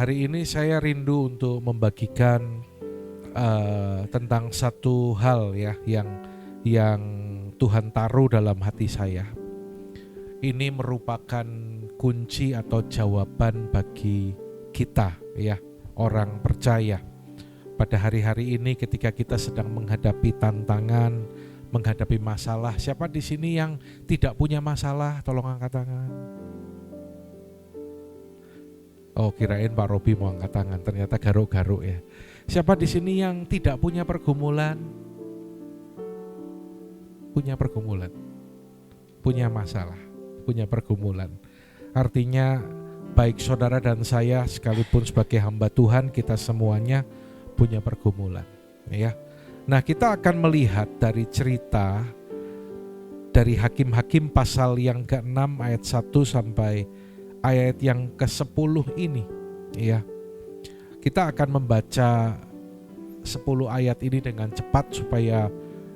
hari ini saya rindu untuk membagikan tentang satu hal ya yang Tuhan taruh dalam hati saya. Ini merupakan kunci atau jawaban bagi kita ya, orang percaya. Pada hari-hari ini ketika kita sedang menghadapi tantangan, menghadapi masalah, siapa di sini yang tidak punya masalah? Tolong angkat tangan. Oh, kirain Pak Robi mau angkat tangan, ternyata garuk-garuk ya. Siapa di sini yang tidak punya pergumulan? Punya pergumulan, punya masalah, punya pergumulan. Artinya baik saudara dan saya sekalipun sebagai hamba Tuhan, kita semuanya punya pergumulan ya. Nah, kita akan melihat dari cerita dari Hakim-Hakim pasal yang ke-6 ayat 1 sampai ayat yang ke-10 ini ya. Kita akan membaca 10 ayat ini dengan cepat supaya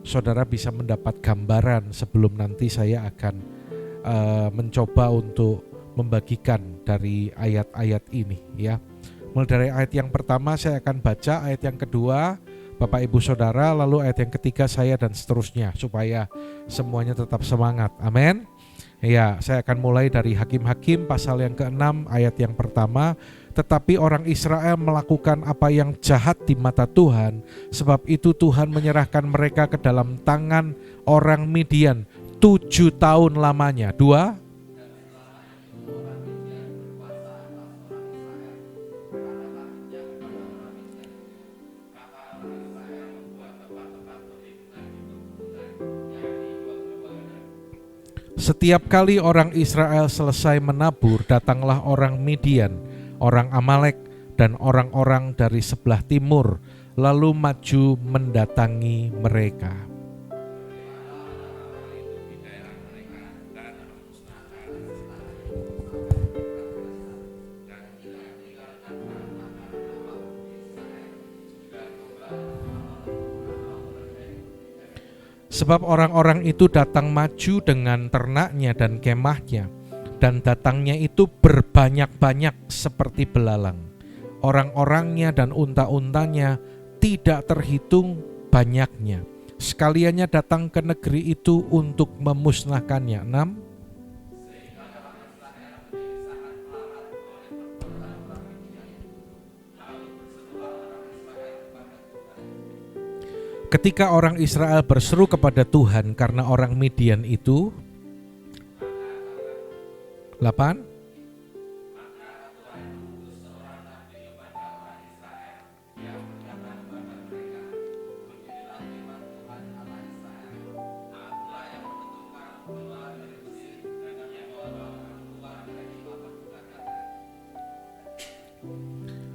saudara bisa mendapat gambaran sebelum nanti saya akan mencoba untuk membagikan dari ayat-ayat ini ya. Mulai dari ayat yang pertama saya akan baca, ayat yang kedua Bapak Ibu Saudara, lalu ayat yang ketiga saya, dan seterusnya supaya semuanya tetap semangat. Amin. Ya, saya akan mulai dari Hakim-Hakim pasal yang ke-6 ayat yang pertama. Tetapi orang Israel melakukan apa yang jahat di mata Tuhan, sebab itu Tuhan menyerahkan mereka ke dalam tangan orang Midian 7 tahun lamanya. 2. Setiap kali orang Israel selesai menabur, datanglah orang Midian, orang Amalek, dan orang-orang dari sebelah timur, lalu maju mendatangi mereka. Sebab orang-orang itu datang maju dengan ternaknya dan kemahnya, dan datangnya itu berbanyak-banyak seperti belalang. Orang-orangnya dan unta-untanya tidak terhitung banyaknya. Sekaliannya datang ke negeri itu untuk memusnahkannya. 6. Ketika orang Israel berseru kepada Tuhan karena orang Midian itu, 8.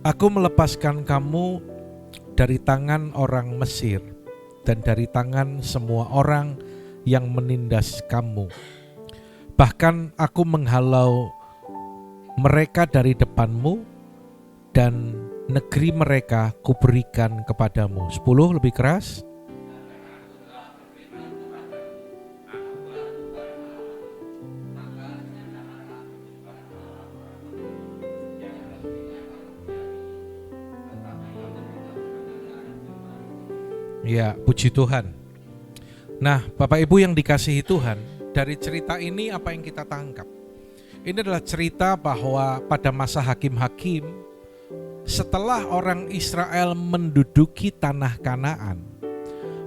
Aku melepaskan kamu dari tangan orang Mesir dan dari tangan semua orang yang menindas kamu. Bahkan aku menghalau mereka dari depanmu, dan negeri mereka kuberikan kepadamu. 10 lebih keras. Ya, puji Tuhan. Nah, Bapak Ibu yang dikasihi Tuhan, dari cerita ini apa yang kita tangkap? Ini adalah cerita bahwa pada masa Hakim-Hakim, setelah orang Israel menduduki tanah Kanaan,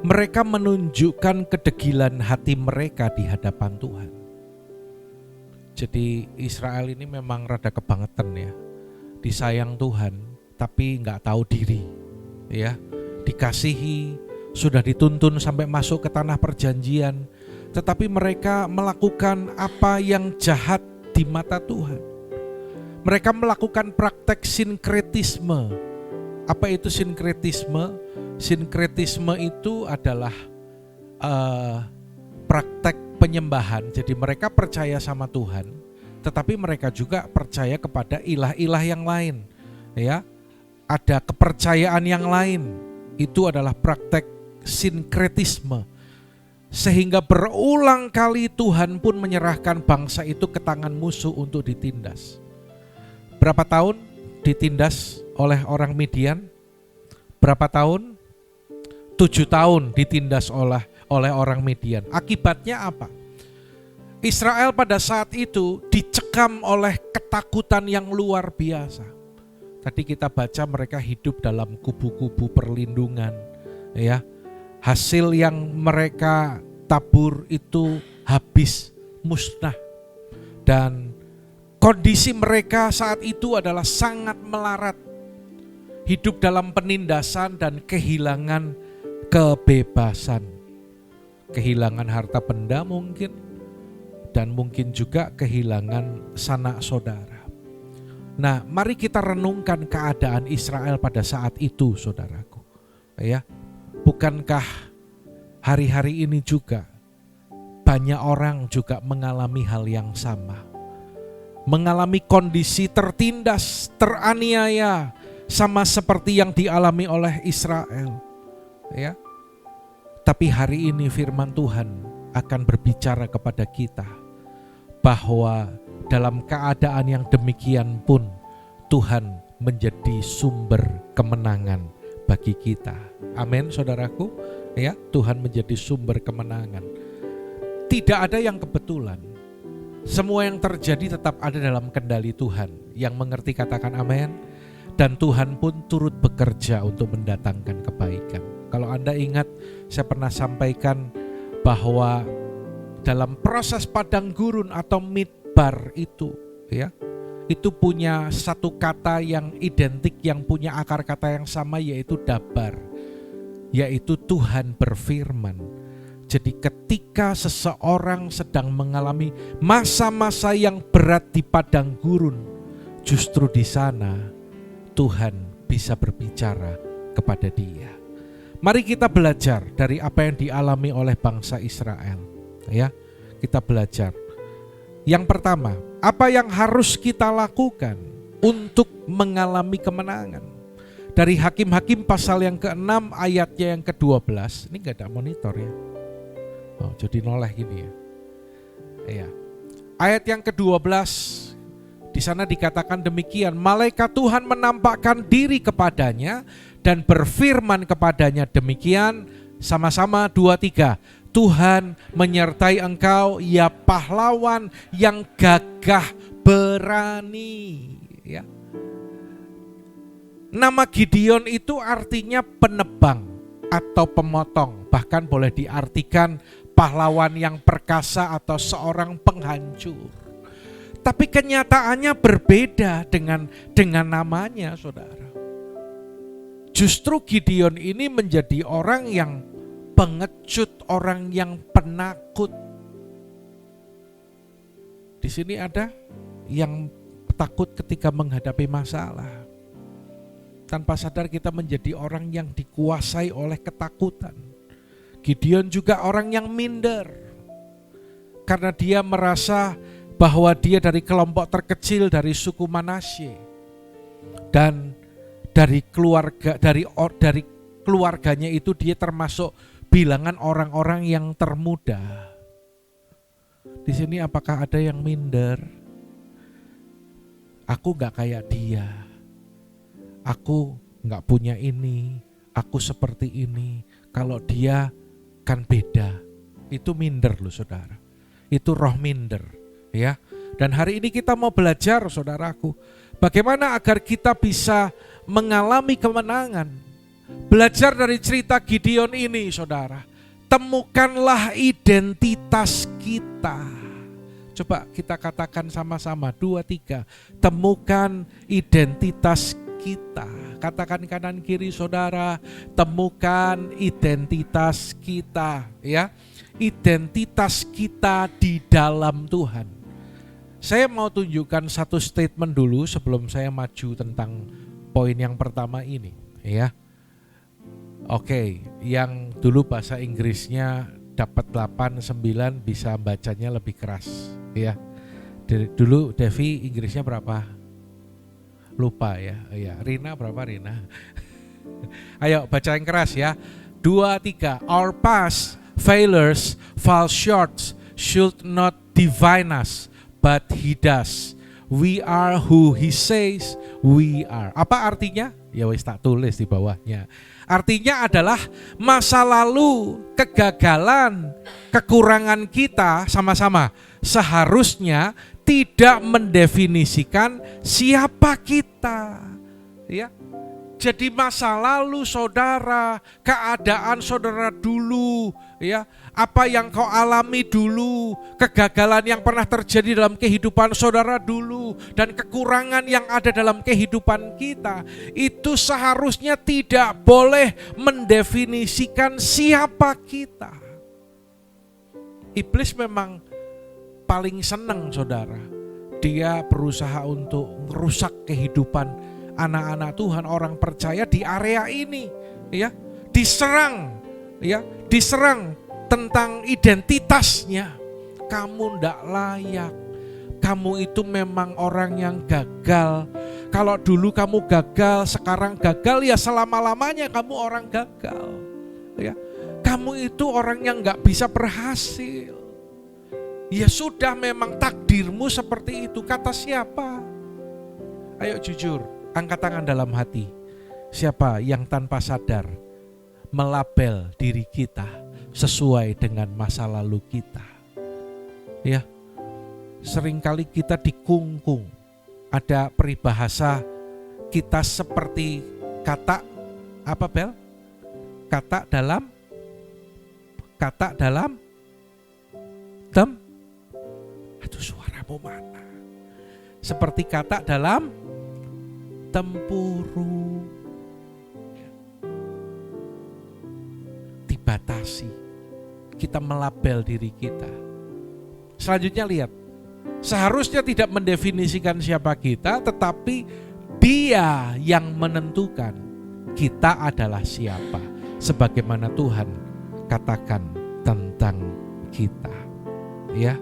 mereka menunjukkan kedegilan hati mereka di hadapan Tuhan. Jadi Israel ini memang rada kebangetan ya, disayang Tuhan tapi nggak tahu diri ya, dikasihi, sudah dituntun sampai masuk ke tanah perjanjian, tetapi mereka melakukan apa yang jahat di mata Tuhan. Mereka melakukan praktek sinkretisme. Apa itu sinkretisme? Sinkretisme itu adalah praktek penyembahan. Jadi mereka percaya sama Tuhan, tetapi mereka juga percaya kepada ilah-ilah yang lain. Ya, ada kepercayaan yang lain. Itu adalah praktek sinkretisme. Sehingga berulang kali Tuhan pun menyerahkan bangsa itu ke tangan musuh untuk ditindas. Berapa tahun? ditindas oleh orang Midian? Berapa tahun? 7 tahun ditindas oleh orang Midian. Akibatnya apa? Israel pada saat itu dicekam oleh ketakutan yang luar biasa. Tadi kita baca mereka hidup dalam kubu-kubu perlindungan, ya. Hasil yang mereka tabur itu habis, musnah. Dan kondisi mereka saat itu adalah sangat melarat. Hidup dalam penindasan dan kehilangan kebebasan. Kehilangan harta benda mungkin, dan mungkin juga kehilangan sanak saudara. Nah, mari kita renungkan keadaan Israel pada saat itu, saudaraku. Ya, bukankah hari-hari ini juga banyak orang juga mengalami hal yang sama? Mengalami kondisi tertindas, teraniaya, sama seperti yang dialami oleh Israel. Ya. Tapi hari ini firman Tuhan akan berbicara kepada kita bahwa dalam keadaan yang demikian pun Tuhan menjadi sumber kemenangan bagi kita. Amin, saudaraku. Ya, Tuhan menjadi sumber kemenangan. Tidak ada yang kebetulan. Semua yang terjadi tetap ada dalam kendali Tuhan. Yang mengerti katakan amin. Dan Tuhan pun turut bekerja untuk mendatangkan kebaikan. Kalau Anda ingat, saya pernah sampaikan bahwa dalam proses padang gurun atau midbar itu, ya, itu punya satu kata yang identik, yang punya akar kata yang sama, yaitu dabar, yaitu Tuhan berfirman. Jadi ketika seseorang sedang mengalami masa-masa yang berat di padang gurun, justru di sana Tuhan bisa berbicara kepada dia. Mari kita belajar dari apa yang dialami oleh bangsa Israel. Ya, kita belajar. Yang pertama, apa yang harus kita lakukan untuk mengalami kemenangan? Dari Hakim-Hakim pasal yang ke-6 ayatnya yang ke-12. Ini gak ada monitor ya. Oh, jadi noleh gini ya. Iya. Ayat yang ke-12, di sana dikatakan demikian, malaikat Tuhan menampakkan diri kepadanya dan berfirman kepadanya demikian, sama-sama 2-3. Tuhan menyertai engkau, ya pahlawan yang gagah berani. Ya. Nama Gideon itu artinya penebang atau pemotong, bahkan boleh diartikan pahlawan yang perkasa atau seorang penghancur. Tapi kenyataannya berbeda dengan namanya, saudara. Justru Gideon ini menjadi orang yang pengecut, orang yang penakut. Di sini ada yang takut ketika menghadapi masalah. Tanpa sadar kita menjadi orang yang dikuasai oleh ketakutan. Gideon juga orang yang minder. Karena dia merasa bahwa dia dari kelompok terkecil dari suku Manasye. Dan dari keluarganya itu dia termasuk bilangan orang-orang yang termuda. Di sini apakah ada yang minder? Aku gak kayak dia. Aku gak punya ini. Aku seperti ini. Kalau dia kan beda. Itu minder loh, saudara. Itu roh minder. Ya, dan hari ini kita mau belajar, saudaraku, bagaimana agar kita bisa mengalami kemenangan. Belajar dari cerita Gideon ini, saudara. Temukanlah identitas kita. Coba kita katakan sama-sama 2-3. Temukan identitas kita. Katakan kanan kiri, saudara. Temukan identitas kita, ya. Identitas kita di dalam Tuhan. Saya mau tunjukkan satu statement dulu sebelum saya maju tentang poin yang pertama ini, ya. Oke, yang dulu bahasa Inggrisnya dapat 8, 9 bisa bacanya lebih keras, ya. Dulu Devi Inggrisnya berapa? Lupa ya. Ya, Rina berapa Rina? Ayo baca yang keras ya. 2, 3. Our past failures fall short should not define us, but He does. We are who He says we are. Apa artinya? Ya wis tak tulis di bawahnya. Artinya adalah masa lalu, kegagalan, kekurangan kita sama-sama seharusnya tidak mendefinisikan siapa kita. Ya. Jadi masa lalu saudara, keadaan saudara dulu, ya, apa yang kau alami dulu, kegagalan yang pernah terjadi dalam kehidupan saudara dulu, dan kekurangan yang ada dalam kehidupan kita, itu seharusnya tidak boleh mendefinisikan siapa kita. Iblis memang paling senang saudara, dia berusaha untuk merusak kehidupan anak-anak Tuhan, orang percaya di area ini, ya, diserang tentang identitasnya. Kamu ndak layak, kamu itu memang orang yang gagal. Kalau dulu kamu gagal, sekarang gagal, ya selama-lamanya kamu orang gagal. Ya, kamu itu orang yang nggak bisa berhasil. Ya sudah, memang takdirmu seperti itu. Kata siapa? Ayo jujur, angkat tangan dalam hati. Siapa yang tanpa sadar melabel diri kita sesuai dengan masa lalu kita? Ya, seringkali kita dikungkung. Ada peribahasa kita seperti kata apa, Bel? Kata dalam aduh, suaramu mana? Seperti kata dalam tempurung, dibatasi, kita melabel diri kita. Selanjutnya lihat, seharusnya tidak mendefinisikan siapa kita, tetapi Dia yang menentukan kita adalah siapa, sebagaimana Tuhan katakan tentang kita. Ya,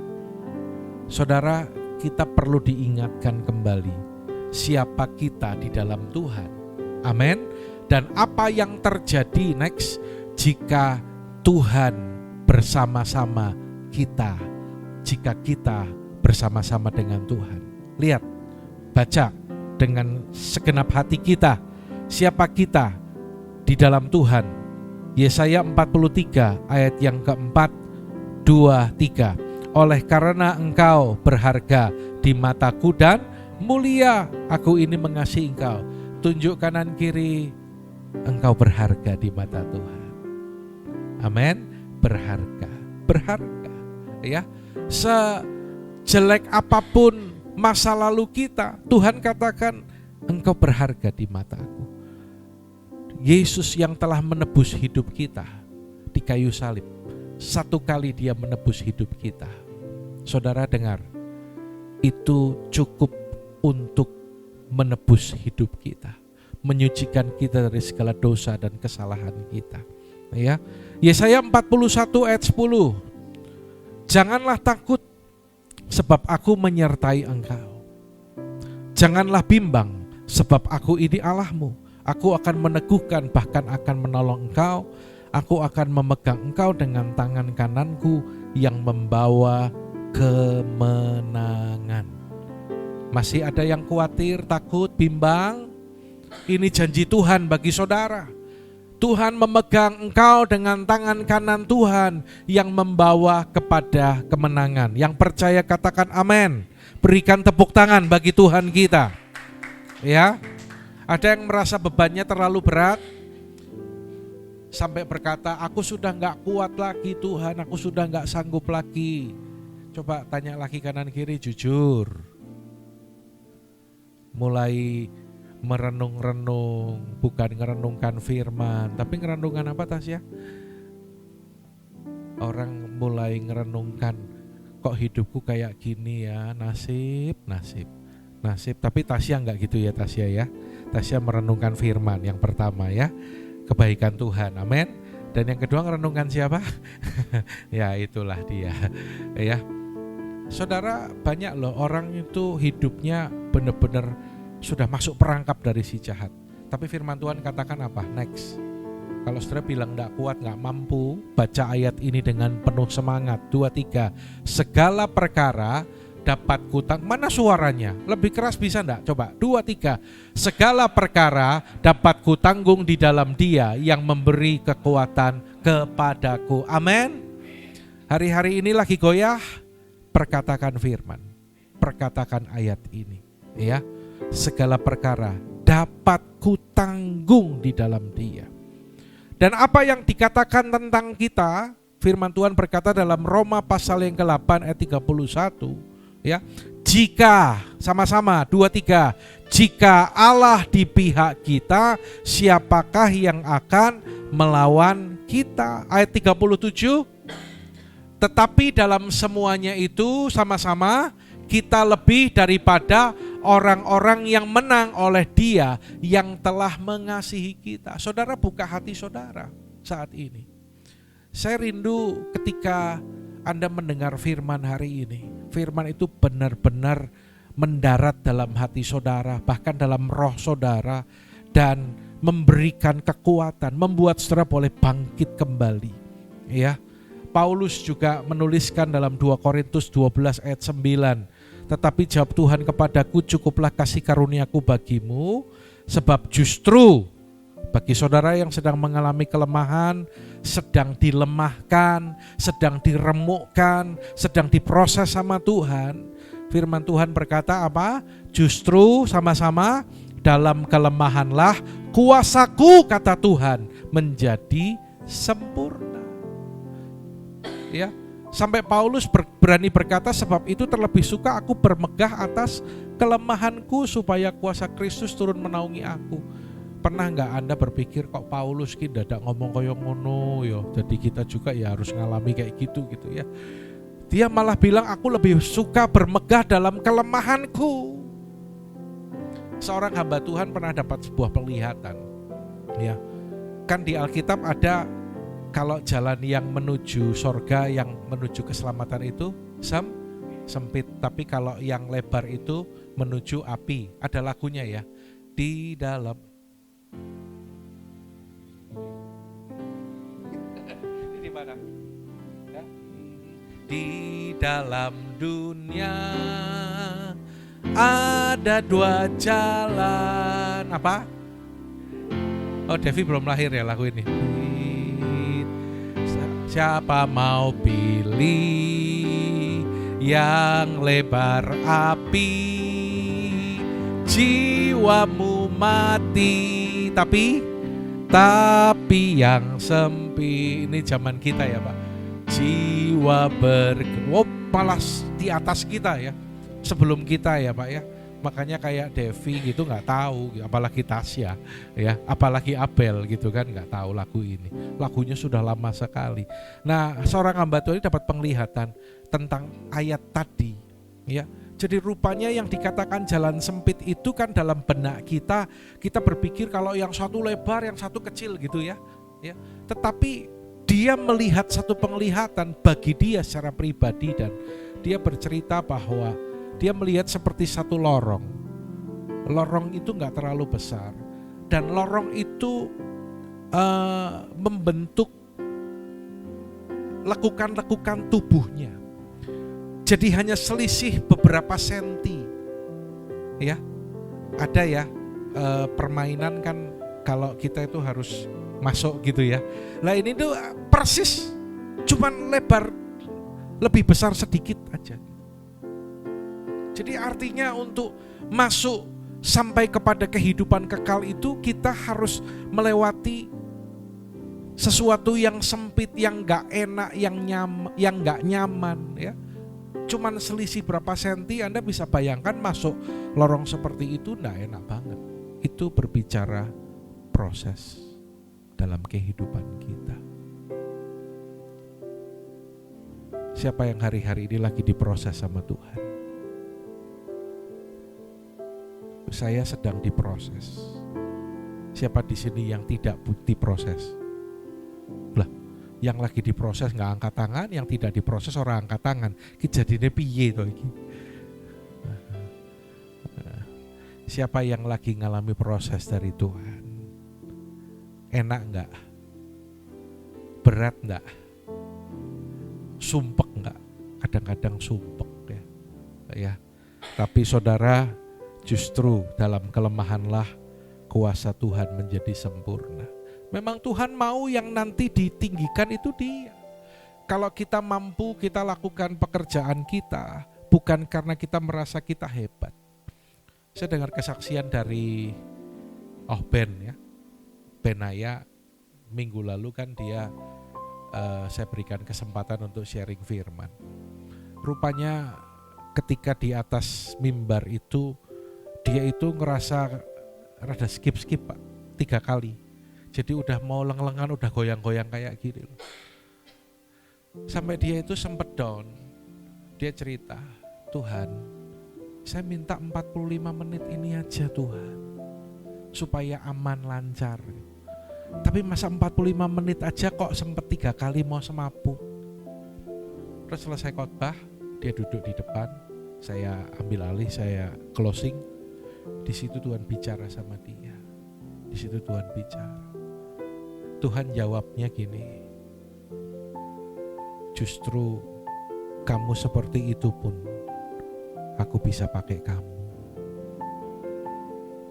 saudara, kita perlu diingatkan kembali siapa kita di dalam Tuhan. Amin. Dan apa yang terjadi next jika Tuhan bersama-sama kita, jika kita bersama-sama dengan Tuhan. Lihat, baca dengan segenap hati kita, siapa kita di dalam Tuhan. Yesaya 43 ayat yang keempat, 2, 3. Oleh karena engkau berharga di mataku dan mulia, aku ini mengasihi engkau. Tunjuk kanan kiri, engkau berharga di mata Tuhan. Amin. Berharga. Ya, sejelek apapun masa lalu kita, Tuhan katakan engkau berharga di mataku. Yesus yang telah menebus hidup kita di kayu salib, satu kali Dia menebus hidup kita. Saudara dengar, itu cukup untuk menebus hidup kita, menyucikan kita dari segala dosa dan kesalahan kita. Ya, Yesaya 41 ayat 10. Janganlah takut, sebab aku menyertai engkau. Janganlah bimbang, sebab aku ini Allahmu. Aku akan meneguhkan, bahkan akan menolong engkau. Aku akan memegang engkau dengan tangan kananku yang membawa kemenangan. Masih ada yang khawatir, takut, bimbang? Ini janji Tuhan bagi saudara. Tuhan memegang engkau dengan tangan kanan Tuhan yang membawa kepada kemenangan. Yang percaya katakan amin. Berikan tepuk tangan bagi Tuhan kita. Ya, ada yang merasa bebannya terlalu berat sampai berkata, aku sudah gak kuat lagi Tuhan, aku sudah gak sanggup lagi. Coba tanya lagi kanan kiri, jujur. Mulai merenung-renung, bukan merenungkan firman, tapi merenungkan apa Tasya? Orang mulai merenungkan, kok hidupku kayak gini ya, nasib. Tapi Tasya enggak gitu ya Tasya ya. Tasya merenungkan firman yang pertama ya, kebaikan Tuhan, amin. Dan yang kedua merenungkan siapa? Ya itulah dia. Ya, saudara, banyak loh orang itu hidupnya benar-benar sudah masuk perangkap dari si jahat. Tapi firman Tuhan katakan apa? Next. Kalau saudara bilang gak kuat, gak mampu, baca ayat ini dengan penuh semangat. 2, 3. Segala perkara dapat mana suaranya? Lebih keras bisa enggak? Coba, 2, 3. Segala perkara dapat kutanggung di dalam Dia yang memberi kekuatan kepadaku. Amin. Hari-hari ini lagi goyah, perkatakan firman. Perkatakan ayat ini. Ya, segala perkara dapat kutanggung di dalam Dia. Dan apa yang dikatakan tentang kita, firman Tuhan berkata dalam Roma pasal yang ke-8 ayat 31, ya. Jika sama-sama 2, 3, jika Allah di pihak kita, siapakah yang akan melawan kita? Ayat 37, tetapi dalam semuanya itu sama-sama kita lebih daripada orang-orang yang menang oleh Dia yang telah mengasihi kita. Saudara, buka hati saudara saat ini. Saya rindu ketika Anda mendengar firman hari ini. Firman itu benar-benar mendarat dalam hati saudara, bahkan dalam roh saudara, dan memberikan kekuatan, membuat saudara boleh bangkit kembali. Ya, Paulus juga menuliskan dalam 2 Korintus 12 ayat 9, tetapi jawab Tuhan kepadaku, cukuplah kasih karuniaku bagimu, sebab justru bagi saudara yang sedang mengalami kelemahan, sedang dilemahkan, sedang diremukkan, sedang diproses sama Tuhan, firman Tuhan berkata apa? Justru sama-sama dalam kelemahanlah kuasaku, kata Tuhan, menjadi sempurna. Ya, sampai Paulus berani berkata, sebab itu terlebih suka aku bermegah atas kelemahanku supaya kuasa Kristus turun menaungi aku. Pernah nggak Anda berpikir kok Paulus ki dadak ngomong koyo ngono yo, jadi kita juga ya harus ngalami kayak gitu ya. Dia malah bilang aku lebih suka bermegah dalam kelemahanku. Seorang hamba Tuhan pernah dapat sebuah penglihatan. Ya. Kan di Alkitab ada kalau jalan yang menuju sorga, yang menuju keselamatan itu sempit, tapi kalau yang lebar itu menuju api. Ada lagunya ya. Di dalam ini di mana? Ya. Di dalam dunia ada 2 jalan. Apa? Oh, Devi belum lahir ya lagu ini. Siapa mau pilih yang lebar api, jiwamu mati, tapi yang sempit. Ini zaman kita ya Pak. Jiwa malah di atas kita ya, sebelum kita ya Pak ya. Makanya kayak Devi gitu nggak tahu, apalagi Tasya ya, apalagi Abel gitu kan nggak tahu lagu ini. Lagunya sudah lama sekali. Nah, seorang hamba Tuhan ini dapat penglihatan tentang ayat tadi ya. Jadi rupanya yang dikatakan jalan sempit itu kan dalam benak kita berpikir kalau yang satu lebar, yang satu kecil gitu ya. Ya. Tetapi dia melihat satu penglihatan bagi dia secara pribadi, dan dia bercerita bahwa dia melihat seperti satu lorong. Lorong itu gak terlalu besar, dan lorong itu membentuk lekukan-lekukan tubuhnya. Jadi hanya selisih beberapa senti. Ya, ada ya permainan kan kalau kita itu harus masuk gitu ya. Nah ini tuh persis cuman lebar lebih besar sedikit aja. Jadi artinya untuk masuk sampai kepada kehidupan kekal itu kita harus melewati sesuatu yang sempit, yang gak enak, yang gak nyaman ya. Cuman selisih berapa senti, Anda bisa bayangkan masuk lorong seperti itu gak enak banget. Itu berbicara proses dalam kehidupan kita. Siapa yang hari-hari ini lagi diproses sama Tuhan? Saya sedang diproses. Siapa di sini yang tidak diproses? Lah, yang lagi diproses nggak angkat tangan, yang tidak diproses orang angkat tangan. Ki jadine piye to iki? Siapa yang lagi ngalami proses dari Tuhan? Enak nggak? Berat nggak? Sumpek nggak? Kadang-kadang sumpek ya. ya. Tapi saudara, justru dalam kelemahanlah kuasa Tuhan menjadi sempurna. Memang Tuhan mau yang nanti ditinggikan itu Dia. Kalau kita mampu, kita lakukan pekerjaan kita bukan karena kita merasa kita hebat. Saya dengar kesaksian dari Ben ya. Benaya minggu lalu kan dia saya berikan kesempatan untuk sharing firman. Rupanya ketika di atas mimbar itu dia itu ngerasa rada skip Pak 3 kali. Jadi udah mau leng-lengan, udah goyang-goyang kayak gini loh. Sampai dia itu sempat down. Dia cerita, Tuhan, saya minta 45 menit ini aja Tuhan, supaya aman, lancar. Tapi masa 45 menit aja kok sempat 3 kali mau semaput. Terus selesai khotbah, dia duduk di depan, saya ambil alih, saya closing. Di situ Tuhan bicara sama dia. Di situ Tuhan bicara. Tuhan jawabnya gini, justru kamu seperti itu pun aku bisa pakai kamu.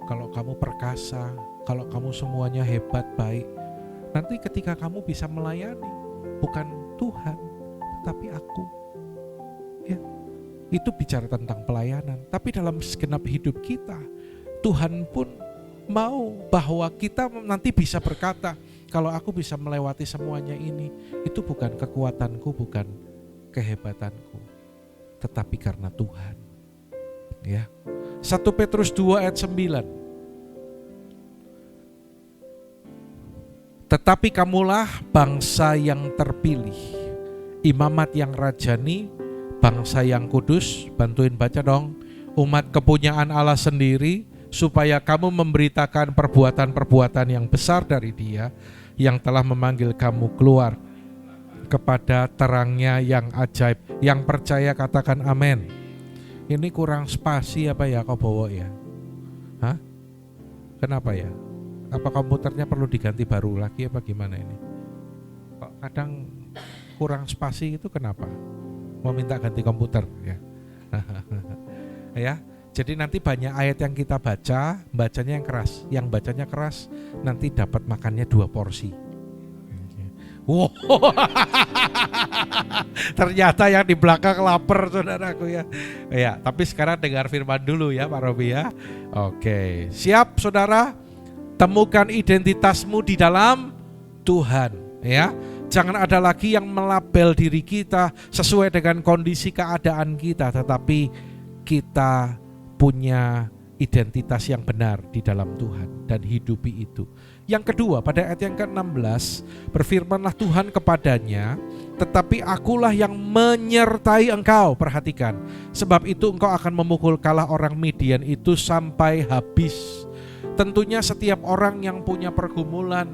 Kalau kamu perkasa, kalau kamu semuanya hebat, baik, nanti ketika kamu bisa melayani, bukan Tuhan, tetapi aku. Ya, itu bicara tentang pelayanan. Tapi dalam segenap hidup kita, Tuhan pun mau bahwa kita nanti bisa berkata, kalau aku bisa melewati semuanya ini, itu bukan kekuatanku, bukan kehebatanku, tetapi karena Tuhan. Ya. 1 Petrus 2 ayat 9. Tetapi kamulah bangsa yang terpilih, imamat yang rajani, bangsa yang kudus, bantuin baca dong, umat kepunyaan Allah sendiri, supaya kamu memberitakan perbuatan-perbuatan yang besar dari Dia yang telah memanggil kamu keluar kepada terangnya yang ajaib. Yang percaya katakan amin. Ini kurang spasi apa ya kau bawa ya? Hah? Kenapa ya? Apa komputernya perlu diganti baru lagi apa gimana ini? Kok kadang kurang spasi itu kenapa? Mau minta ganti komputer ya? Ya. Jadi nanti banyak ayat yang kita baca, bacanya yang keras. Yang bacanya keras nanti dapat makannya 2 porsi. Wow. Ternyata yang di belakang lapar saudaraku ya. Ya, tapi sekarang dengar firman dulu ya Pak Robi ya. Oke, siap saudara? Temukan identitasmu di dalam Tuhan ya. Jangan ada lagi yang melabel diri kita sesuai dengan kondisi keadaan kita, tetapi kita punya identitas yang benar di dalam Tuhan dan hidupi itu. Yang kedua, pada ayat yang ke-16, berfirmanlah Tuhan kepadanya, tetapi akulah yang menyertai engkau. Perhatikan, sebab itu engkau akan memukul kalah orang Midian itu sampai habis. Tentunya setiap orang yang punya pergumulan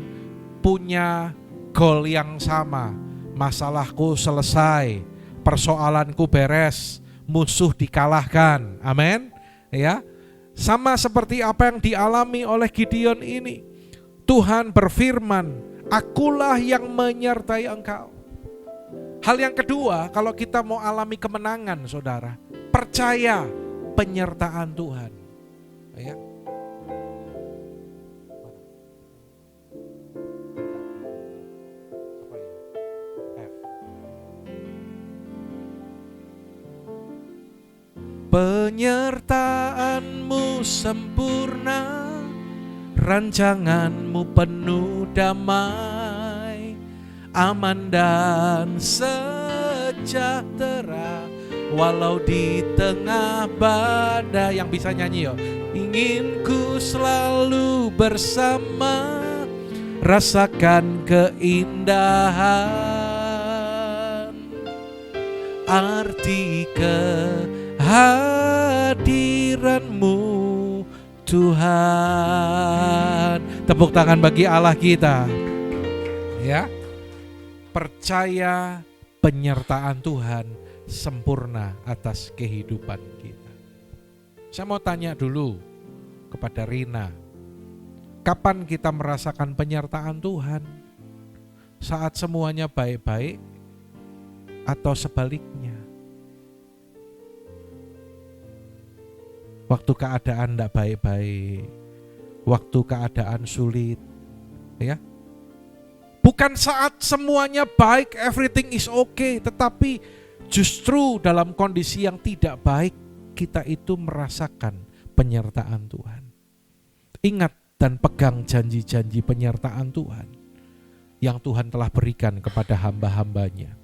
punya goal yang sama. Masalahku selesai, persoalanku beres, musuh dikalahkan. Amin. Ya, sama seperti apa yang dialami oleh Gideon ini. Tuhan berfirman, akulah yang menyertai engkau. Hal yang kedua, kalau kita mau alami kemenangan saudara, percaya penyertaan Tuhan. Ya. Penyertaanmu sempurna, rancanganmu penuh damai, aman dan sejahtera, walau di tengah badai. Yang bisa nyanyi yo, ingin ku selalu bersama, rasakan keindahan, arti hadiranmu Tuhan. Tepuk tangan bagi Allah kita. Ya. Percaya penyertaan Tuhan sempurna atas kehidupan kita. Saya mau tanya dulu kepada Rina. Kapan kita merasakan penyertaan Tuhan? Saat semuanya baik-baik atau sebaliknya? waktu keadaan tidak baik-baik, waktu keadaan sulit, ya. Bukan saat semuanya baik, everything is okay, tetapi justru dalam kondisi yang tidak baik, kita itu merasakan penyertaan Tuhan. Ingat dan pegang janji-janji penyertaan Tuhan yang Tuhan telah berikan kepada hamba-hambanya.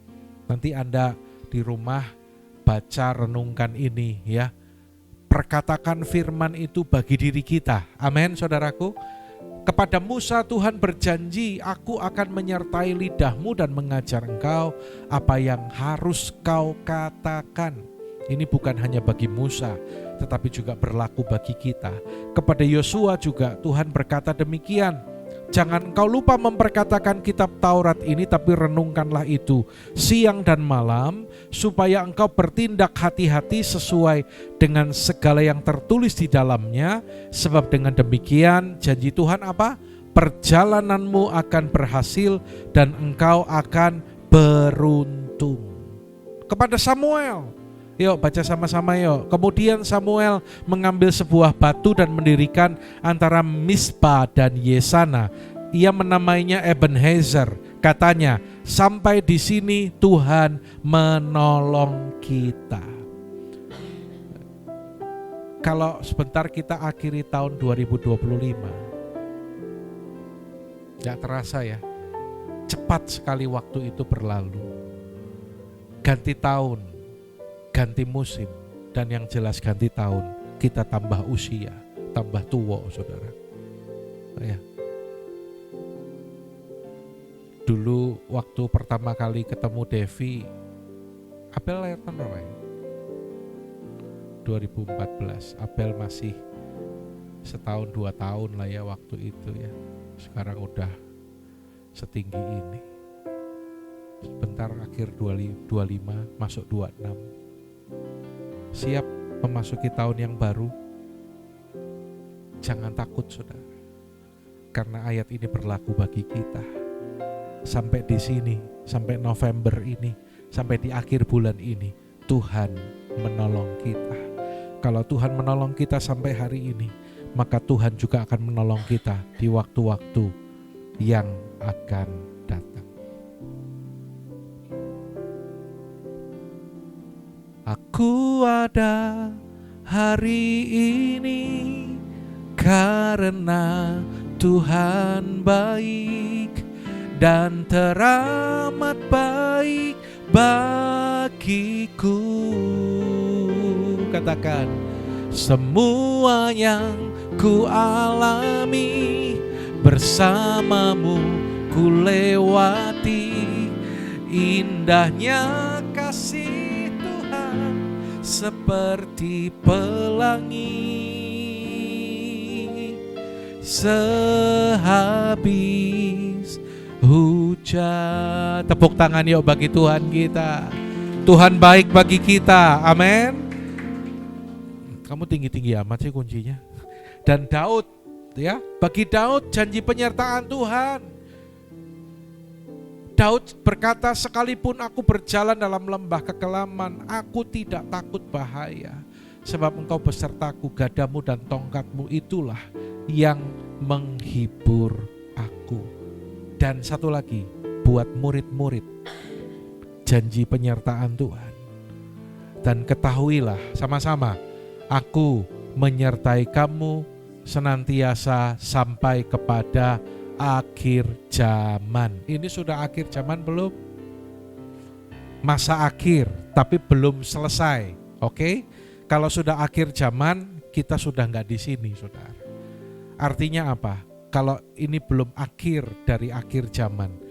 Nanti Anda di rumah baca, renungkan ini ya. Perkatakan firman itu bagi diri kita. Amin, saudaraku. Kepada Musa Tuhan berjanji, aku akan menyertai lidahmu dan mengajar engkau apa yang harus kau katakan. Ini bukan hanya bagi Musa, tetapi juga berlaku bagi kita. Kepada Yosua juga Tuhan berkata demikian. Jangan engkau lupa memperkatakan kitab Taurat ini, tapi renungkanlah itu siang dan malam, supaya engkau bertindak hati-hati sesuai dengan segala yang tertulis di dalamnya. Sebab dengan demikian janji Tuhan apa? Perjalananmu akan berhasil dan engkau akan beruntung. Kepada Samuel, yuk baca sama-sama yuk. Kemudian Samuel mengambil sebuah batu dan mendirikan antara Mispa dan Yesana. Ia menamainya Ebenezer. Katanya, sampai di sini Tuhan menolong kita. Kalau sebentar kita akhiri tahun 2025, gak terasa ya, cepat sekali waktu itu berlalu. Ganti tahun, ganti musim, dan yang jelas ganti tahun, kita tambah usia, tambah tua, saudara. Ya. Dulu waktu pertama kali ketemu Devi, Abel lahir tahun berapa ya? 2014. Abel masih setahun 2 tahun lah ya waktu itu ya. Sekarang udah setinggi ini. Sebentar akhir 25 masuk 26. Siap memasuki tahun yang baru. Jangan takut saudara, karena ayat ini berlaku bagi kita. Sampai di sini, sampai November ini, sampai di akhir bulan ini, Tuhan menolong kita. Kalau Tuhan menolong kita sampai hari ini, maka Tuhan juga akan menolong kita di waktu-waktu yang akan datang. Aku ada hari ini karena Tuhan baik dan teramat baik bagiku. Katakan, semua yang ku alami bersamamu ku lewati, indahnya kasih Tuhan seperti pelangi. Sehabis hujan. Tepuk tangan yuk bagi Tuhan kita. Tuhan baik bagi kita. Amin. Kamu tinggi-tinggi amat sih kuncinya. Dan Daud ya, bagi Daud janji penyertaan Tuhan. Daud berkata, sekalipun aku berjalan dalam lembah kekelaman, aku tidak takut bahaya, sebab engkau besertaku, gadamu dan tongkatmu itulah yang menghibur aku. Dan satu lagi, buat murid-murid, janji penyertaan Tuhan. Dan ketahuilah sama-sama, aku menyertai kamu senantiasa sampai kepada akhir zaman. Ini sudah akhir zaman belum? Masa akhir, tapi belum selesai. Oke? Kalau sudah akhir zaman, kita sudah nggak di sini, saudara. Artinya apa? Kalau ini belum akhir dari akhir zaman,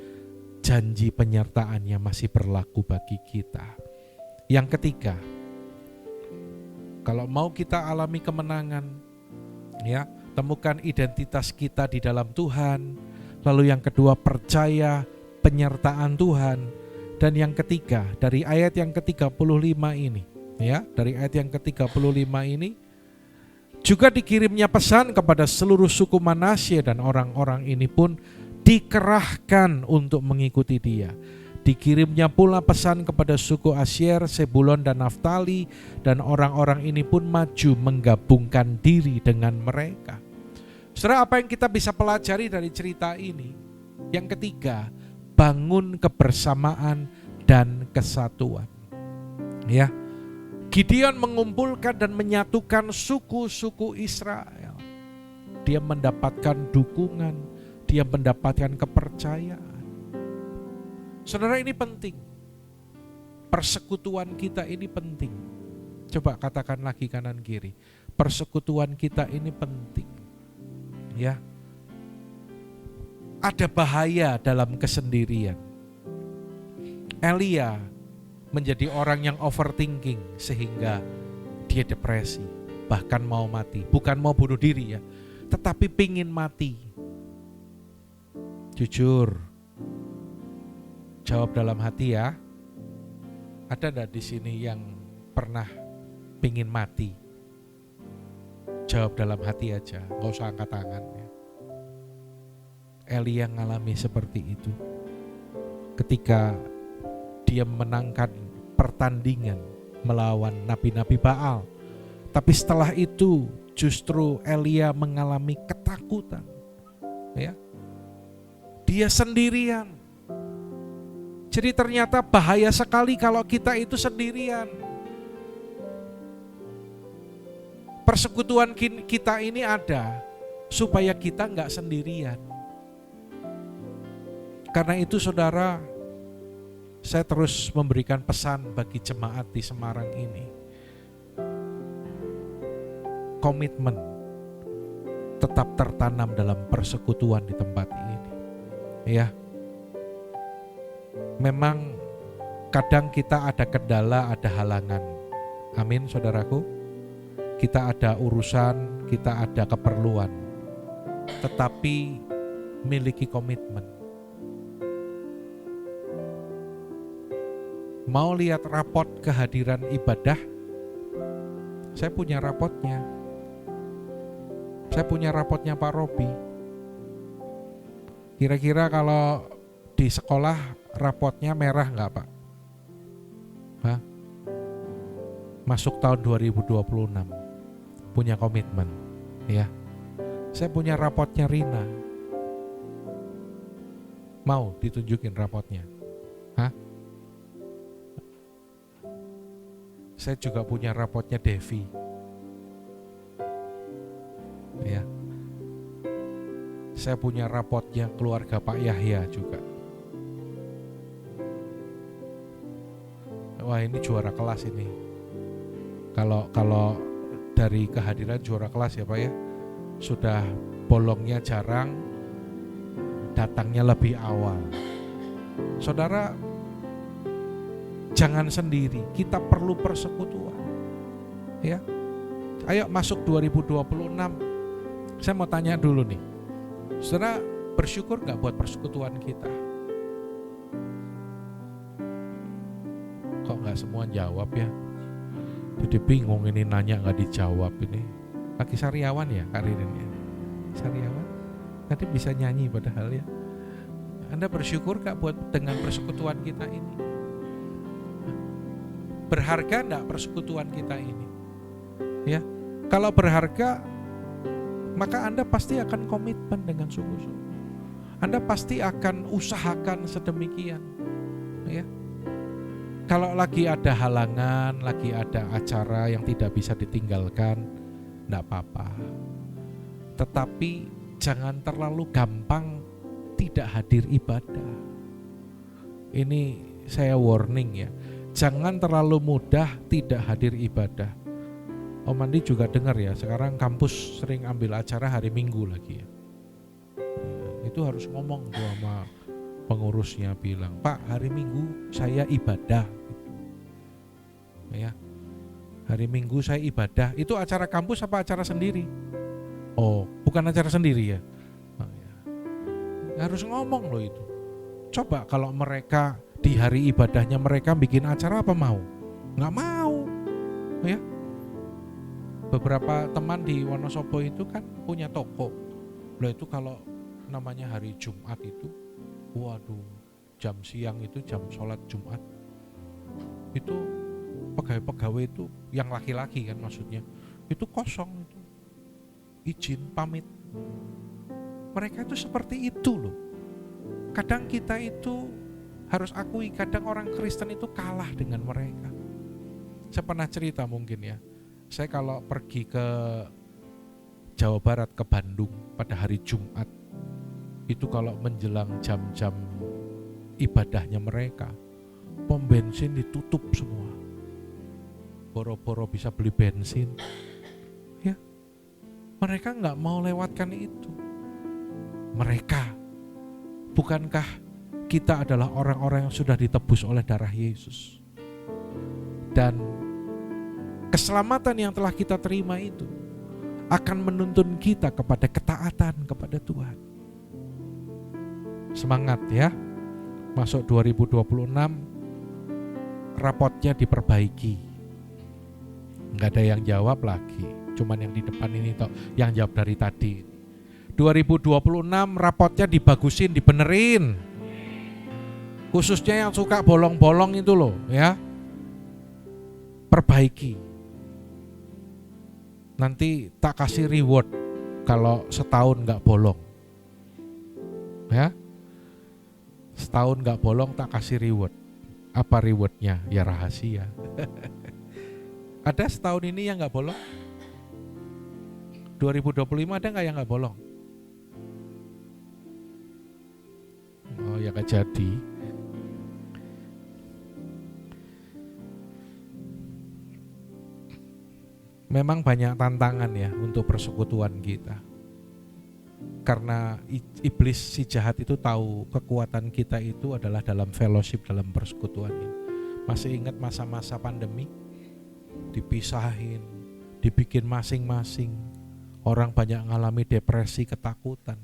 janji penyertaannya masih berlaku bagi kita. Yang ketiga, kalau mau kita alami kemenangan, ya, temukan identitas kita di dalam Tuhan. Lalu yang kedua, percaya penyertaan Tuhan. Dan yang ketiga, dari ayat yang ke-35 ini, ya, dari ayat yang ke-35 ini, juga dikirimnya pesan kepada seluruh suku Manasye, dan orang-orang ini pun dikerahkan untuk mengikuti dia. Dikirimnya pula pesan kepada suku Asyer, Sebulon dan Naftali, dan orang-orang ini pun maju menggabungkan diri dengan mereka. Saudara, apa yang kita bisa pelajari dari cerita ini? Yang ketiga, bangun kebersamaan dan kesatuan. Ya, Gideon mengumpulkan dan menyatukan suku-suku Israel. Dia mendapatkan dukungan, dia mendapatkan kepercayaan. Saudara, ini penting. Persekutuan kita ini penting. Coba katakan lagi kanan kiri. Persekutuan kita ini penting. Ya. Ada bahaya dalam kesendirian. Elia menjadi orang yang overthinking sehingga dia depresi, bahkan mau mati. Bukan mau bunuh diri ya, tetapi pingin mati. Jujur, jawab dalam hati ya. Ada enggak di sini yang pernah pingin mati? Jawab dalam hati aja, gak usah angkat tangan ya. Elia ngalami seperti itu. Ketika dia memenangkan pertandingan melawan nabi-nabi Baal. Tapi setelah itu justru Elia mengalami ketakutan. Ya. Dia sendirian. Jadi ternyata bahaya sekali kalau kita itu sendirian. Persekutuan kita ini ada supaya kita enggak sendirian. Karena itu saudara, saya terus memberikan pesan bagi jemaat di Semarang ini. Komitmen tetap tertanam dalam persekutuan di tempat ini. Ya. Memang kadang kita ada kendala, ada halangan. Amin, saudaraku. Kita ada urusan, kita ada keperluan. Tetapi miliki komitmen. Mau lihat rapot kehadiran ibadah? Saya punya rapotnya. Saya punya rapotnya Pak Robi. Kira-kira kalau di sekolah rapotnya merah enggak, Pak? Hah? Masuk tahun 2026. Punya komitmen, ya. Saya punya rapotnya Rina. Mau ditunjukin rapotnya? Hah? Saya juga punya rapotnya Devi. Ya. Saya punya rapotnya keluarga Pak Yahya juga. Wah, ini juara kelas ini. Kalau dari kehadiran juara kelas ya Pak ya. Sudah bolongnya jarang, datangnya lebih awal. Saudara, jangan sendiri, kita perlu persekutuan. Ya. Ayo masuk 2026. Saya mau tanya dulu nih. Saudara bersyukur gak buat persekutuan kita? Kok gak semua jawab ya? Jadi bingung ini, nanya gak dijawab ini. Lagi sariawan ya Kak Ririn ya? Sariawan? Nanti bisa nyanyi padahal ya. Anda bersyukur gak buat dengan persekutuan kita ini? Berharga gak persekutuan kita ini? Ya, kalau berharga, maka Anda pasti akan komitmen dengan sungguh-sungguh. Anda pasti akan usahakan sedemikian. Ya. Kalau lagi ada halangan, lagi ada acara yang tidak bisa ditinggalkan, enggak apa-apa. Tetapi jangan terlalu gampang tidak hadir ibadah. Ini saya warning ya. Jangan terlalu mudah tidak hadir ibadah. Om Andi juga dengar ya, sekarang kampus sering ambil acara hari Minggu lagi ya. Itu harus ngomong tuh sama pengurusnya, bilang, Pak, hari Minggu saya ibadah. Ya, hari Minggu saya ibadah. Itu acara kampus apa acara sendiri? Oh, bukan acara sendiri ya. Oh, ya. Harus ngomong loh itu. Coba kalau mereka di hari ibadahnya mereka bikin acara, apa mau? Nggak mau. Ya. Beberapa teman di Wonosobo itu kan punya toko. Loh itu kalau namanya hari Jumat itu, waduh, jam siang itu jam sholat Jumat. Itu pegawai-pegawai itu yang laki-laki kan maksudnya, itu kosong itu. Izin, pamit. Mereka itu seperti itu loh. Kadang kita itu harus akui, kadang orang Kristen itu kalah dengan mereka. Saya pernah cerita mungkin ya, saya kalau pergi ke Jawa Barat, ke Bandung pada hari Jumat, itu kalau menjelang jam-jam ibadahnya mereka, pom bensin ditutup semua. Boro-boro bisa beli bensin. Ya, mereka nggak mau lewatkan itu. Mereka, bukankah kita adalah orang-orang yang sudah ditebus oleh darah Yesus? Dan keselamatan yang telah kita terima itu akan menuntun kita kepada ketaatan kepada Tuhan. Semangat ya. Masuk 2026, rapotnya diperbaiki. Enggak ada yang jawab lagi, cuman yang di depan ini toh yang jawab dari tadi. 2026 rapotnya dibagusin, dibenerin. Khususnya yang suka bolong-bolong itu loh ya. Perbaiki. Nanti tak kasih reward kalau setahun gak bolong. Ya, setahun gak bolong tak kasih reward. Apa rewardnya? Ya rahasia. Ada setahun ini yang gak bolong? 2025 ada gak yang gak bolong? Oh ya gak jadi. Memang banyak tantangan ya untuk persekutuan kita. Karena iblis si jahat itu tahu kekuatan kita itu adalah dalam fellowship, dalam persekutuan ini. Masih ingat masa-masa pandemi? Dipisahin, dibikin masing-masing. Orang banyak mengalami depresi, ketakutan.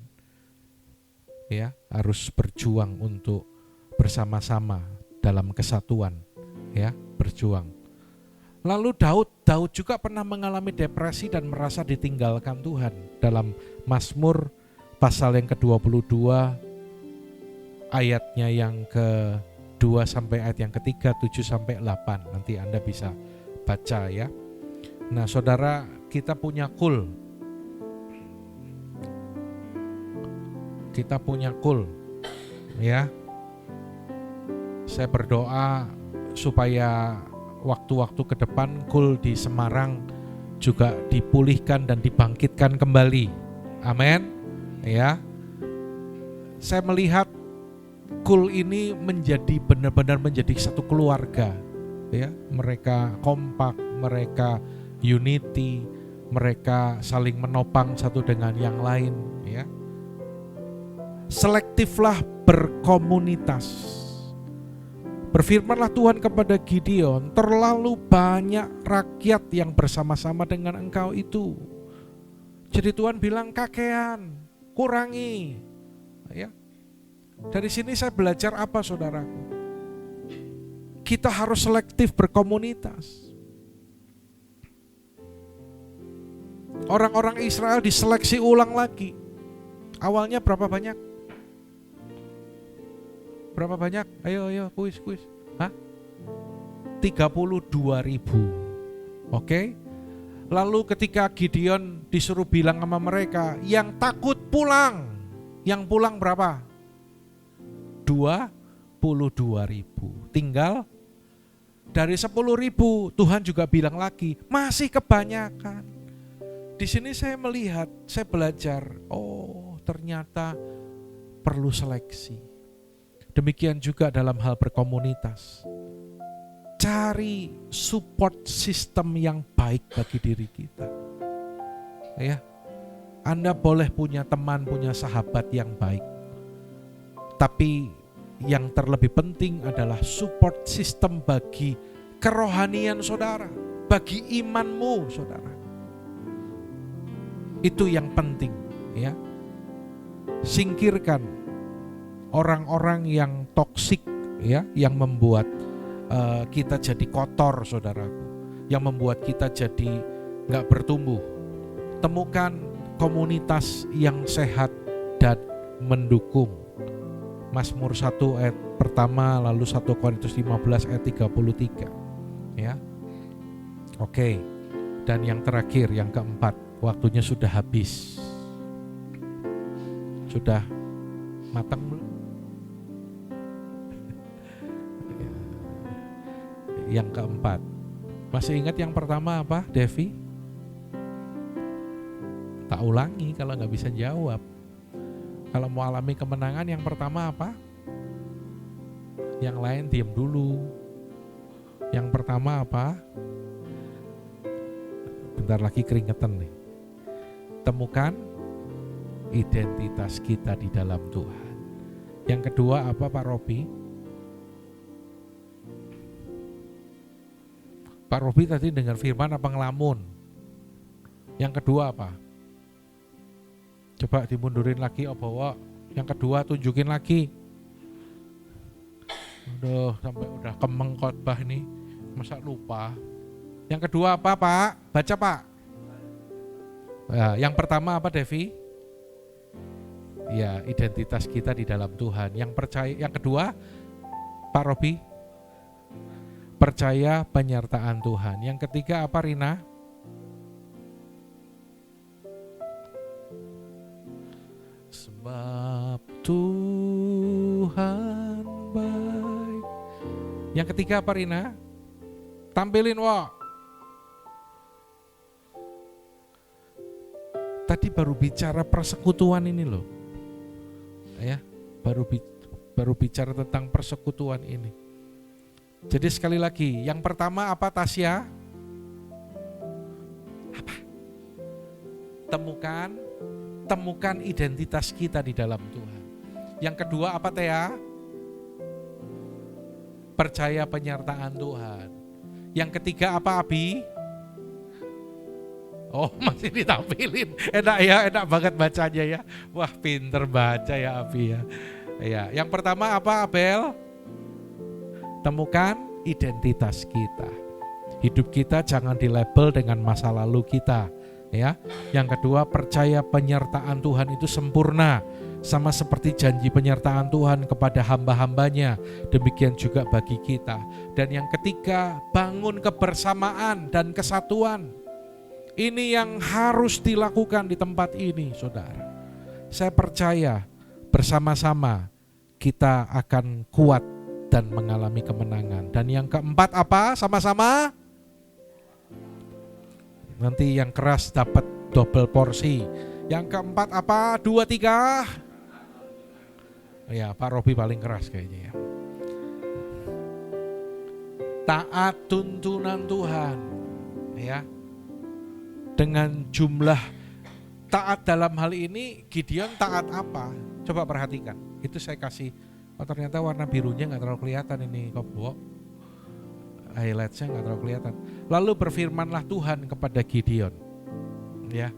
Ya, harus berjuang untuk bersama-sama dalam kesatuan, ya, berjuang. Lalu Daud juga pernah mengalami depresi dan merasa ditinggalkan Tuhan. Dalam Mazmur pasal yang ke-22 ayatnya yang ke-2 sampai ayat yang ke-3, 7 sampai 8. Nanti Anda bisa baca ya. Nah, saudara, kita punya kul. Kita punya kul. Ya. Saya berdoa supaya waktu-waktu ke depan kul di Semarang juga dipulihkan dan dibangkitkan kembali. Amin. Ya. Saya melihat kul ini menjadi benar-benar menjadi satu keluarga. Ya, mereka kompak, mereka unity, mereka saling menopang satu dengan yang lain, ya. Selektiflah berkomunitas. Berfirmanlah Tuhan kepada Gideon, terlalu banyak rakyat yang bersama-sama dengan engkau itu. Jadi Tuhan bilang kakean, kurangi. Ya. Dari sini saya belajar apa saudaraku? Kita harus selektif berkomunitas. Orang-orang Israel diseleksi ulang lagi. Awalnya berapa banyak? Berapa banyak? Ayo, kuis. Hah? 32.000. Oke. Lalu ketika Gideon disuruh bilang sama mereka, yang takut pulang. Yang pulang berapa? 22.000. Tinggal dari 10.000, Tuhan juga bilang lagi, masih kebanyakan. Di sini saya melihat, saya belajar, oh ternyata perlu seleksi. Demikian juga dalam hal berkomunitas. Cari support system yang baik bagi diri kita. Ya, Anda boleh punya teman, punya sahabat yang baik. Tapi yang terlebih penting adalah support system bagi kerohanian saudara, bagi imanmu saudara. Itu yang penting, ya. Singkirkan orang-orang yang toksik, ya, yang membuat kita jadi kotor saudaraku, yang membuat kita jadi gak bertumbuh. Temukan komunitas yang sehat dan mendukung. Mazmur 1 ayat pertama, lalu 1 Korintus 15 ayat 33. Ya. Oke. Dan yang terakhir, yang keempat, waktunya sudah habis. Sudah matang belum? Yang keempat. Masih ingat yang pertama apa, Devi? Tak ulangi kalau nggak bisa jawab. Kalau mau alami kemenangan, yang pertama apa? Yang lain diam dulu. Yang pertama apa? Bentar lagi keringetan nih. Temukan identitas kita di dalam Tuhan. Yang kedua apa, Pak Robi? Pak Robi tadi dengar firman apa ngelamun? Yang kedua apa? Coba dimundurin lagi, bawa. Yang kedua tunjukin lagi. Sampai udah kemeng khotbah ini, masa lupa. Yang kedua apa, Pak? Baca, Pak. Nah, yang pertama apa, Devi? Ya, identitas kita di dalam Tuhan. Yang kedua, Pak Robi? Percaya penyertaan Tuhan. Yang ketiga apa, Rina? Sebab Tuhan baik. Yang ketiga apa, Rina? Tampilin, Wak. Tadi baru bicara persekutuan ini loh. Ya, baru bicara tentang persekutuan ini. Jadi sekali lagi, yang pertama apa, Tasya? Apa? Temukan identitas kita di dalam Tuhan. Yang kedua apa, Tea? Percaya penyertaan Tuhan. Yang ketiga apa, Abi? Oh, masih ditampilin. Enak ya, enak banget bacanya ya. Wah, pinter baca ya Abi ya. Ya, yang pertama apa, Abel? Temukan identitas kita. Hidup kita jangan dilabel dengan masa lalu kita. Ya, yang kedua percaya penyertaan Tuhan itu sempurna, sama seperti janji penyertaan Tuhan kepada hamba-hambanya, demikian juga bagi kita. Dan yang ketiga, bangun kebersamaan dan kesatuan. Ini yang harus dilakukan di tempat ini, saudara. Saya percaya bersama-sama kita akan kuat dan mengalami kemenangan. Dan yang keempat apa? Sama-sama? Nanti yang keras dapat double porsi. Yang keempat apa? 2, 3. Ya, Pak Robi paling keras kayaknya ya. Taat tuntunan Tuhan. Ya. Dengan jumlah taat dalam hal ini, Gideon taat apa? Coba perhatikan. Itu saya kasih. Oh, ternyata warna birunya nggak terlalu kelihatan ini, Kobo. Highlightsnya nggak terlalu kelihatan. Lalu berfirmanlah Tuhan kepada Gideon. Ya,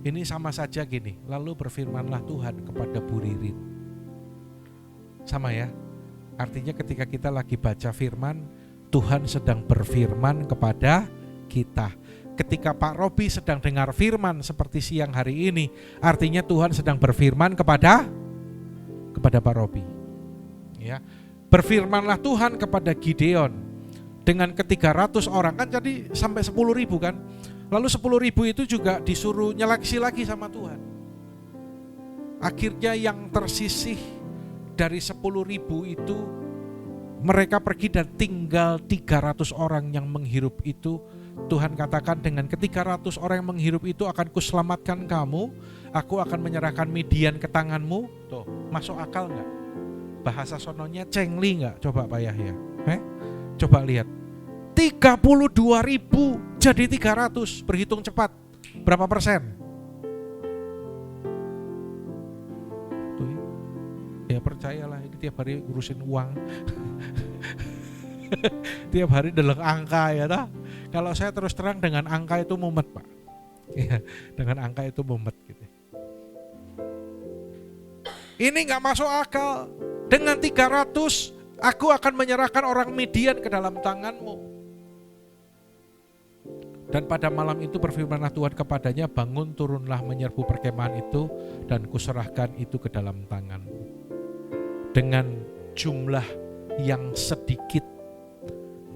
ini sama saja gini. Lalu berfirmanlah Tuhan kepada Buririn. Sama ya. Artinya ketika kita lagi baca firman, Tuhan sedang berfirman kepada kita. Ketika Pak Robi sedang dengar firman seperti siang hari ini, artinya Tuhan sedang berfirman kepada Pak Robi. Ya, berfirmanlah Tuhan kepada Gideon dengan ke-300 orang, kan jadi sampai 10.000 kan. Lalu 10.000 itu juga disuruh nyeleksi lagi sama Tuhan. Akhirnya yang tersisih dari 10.000 itu, mereka pergi dan tinggal 300 orang yang menghirup itu. Tuhan katakan dengan ke-300 orang yang menghirup itu akan kuselamatkan kamu, aku akan menyerahkan Midian ke tanganmu. Tuh, masuk akal enggak? Bahasa sononya cengli enggak? Coba Pak Yahya. Coba lihat. 32.000 jadi 300, berhitung cepat. Berapa persen? Tuh ya, percayalah, ini tiap hari ngurusin uang. Tiap hari deleng angka ya dah. Kalau saya terus terang dengan angka itu mumet, Pak. Ya, dengan angka itu mumet gitu. Ini gak masuk akal. Dengan 300 aku akan menyerahkan orang Midian ke dalam tanganmu. Dan pada malam itu berfirmanlah Tuhan kepadanya, bangun turunlah menyerbu perkemahan itu dan kuserahkan itu ke dalam tanganmu. Dengan jumlah yang sedikit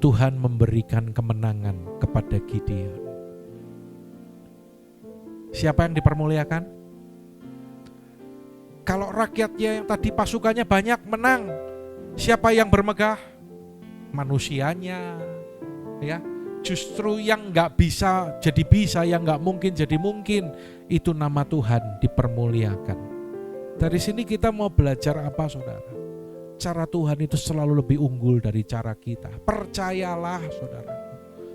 Tuhan memberikan kemenangan kepada Gideon. Siapa yang dipermuliakan? Kalau rakyatnya yang tadi pasukannya banyak menang, siapa yang bermegah? Manusianya, ya. Justru yang nggak bisa jadi bisa, yang nggak mungkin jadi mungkin. Itu nama Tuhan dipermuliakan. Dari sini kita mau belajar apa, saudara? Cara Tuhan itu selalu lebih unggul dari cara kita. Percayalah, saudara.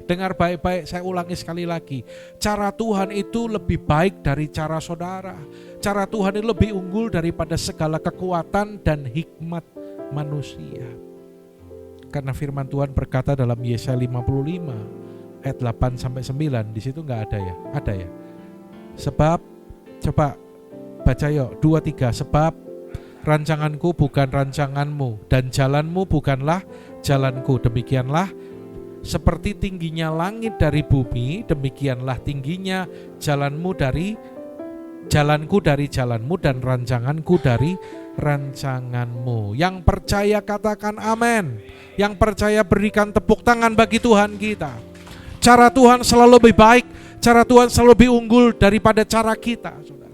Dengar baik-baik, saya ulangi sekali lagi. Cara Tuhan itu lebih baik dari cara saudara. Cara Tuhan itu lebih unggul daripada segala kekuatan dan hikmat manusia. Karena firman Tuhan berkata dalam Yesaya 55 ayat 8-9, di situ enggak ada ya? Ada ya? Sebab, coba baca yuk, 2-3, sebab rancanganku bukan rancanganmu dan jalanmu bukanlah jalanku. Demikianlah seperti tingginya langit dari bumi, demikianlah tingginya jalanku dari jalanmu dan rancanganku dari rancanganmu. Yang percaya katakan amin. Yang percaya berikan tepuk tangan bagi Tuhan kita. Cara Tuhan selalu lebih baik, cara Tuhan selalu lebih unggul daripada cara kita, saudara.